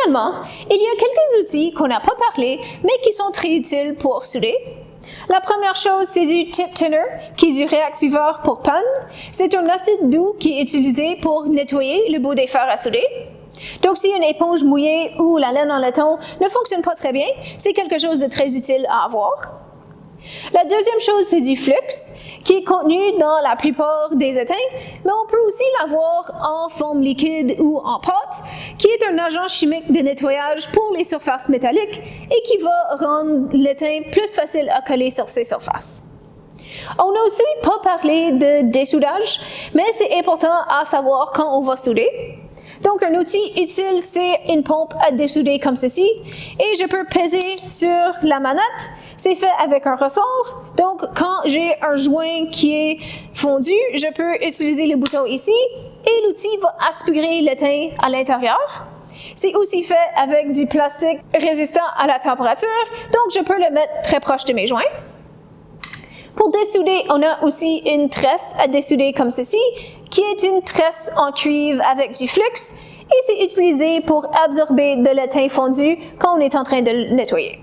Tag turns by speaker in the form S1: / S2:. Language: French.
S1: Finalement, il y a quelques outils qu'on n'a pas parlé, mais qui sont très utiles pour souder. La première chose, c'est du tip thinner, qui est du réactiveur pour panne. C'est un acide doux qui est utilisé pour nettoyer le bout des fers à souder. Donc, si une éponge mouillée ou la laine en laiton ne fonctionne pas très bien, c'est quelque chose de très utile à avoir. La deuxième chose, c'est du flux, qui est contenu dans la plupart des étains, mais on peut aussi l'avoir en forme liquide ou en pâte, qui est un agent chimique de nettoyage pour les surfaces métalliques et qui va rendre l'étain plus facile à coller sur ces surfaces. On n'a aussi pas parlé de dessoudage, mais c'est important à savoir quand on va souder. Donc, un outil utile, c'est une pompe à dessouder comme ceci, et je peux peser sur la manette. C'est fait avec un ressort. Donc, quand j'ai un joint qui est fondu, je peux utiliser le bouton ici, et l'outil va aspirer l'étain à l'intérieur. C'est aussi fait avec du plastique résistant à la température, donc je peux le mettre très proche de mes joints. Pour dessouder, on a aussi une tresse à dessouder comme ceci, qui est une tresse en cuivre avec du flux, et c'est utilisé pour absorber de l'étain fondu quand on est en train de le nettoyer.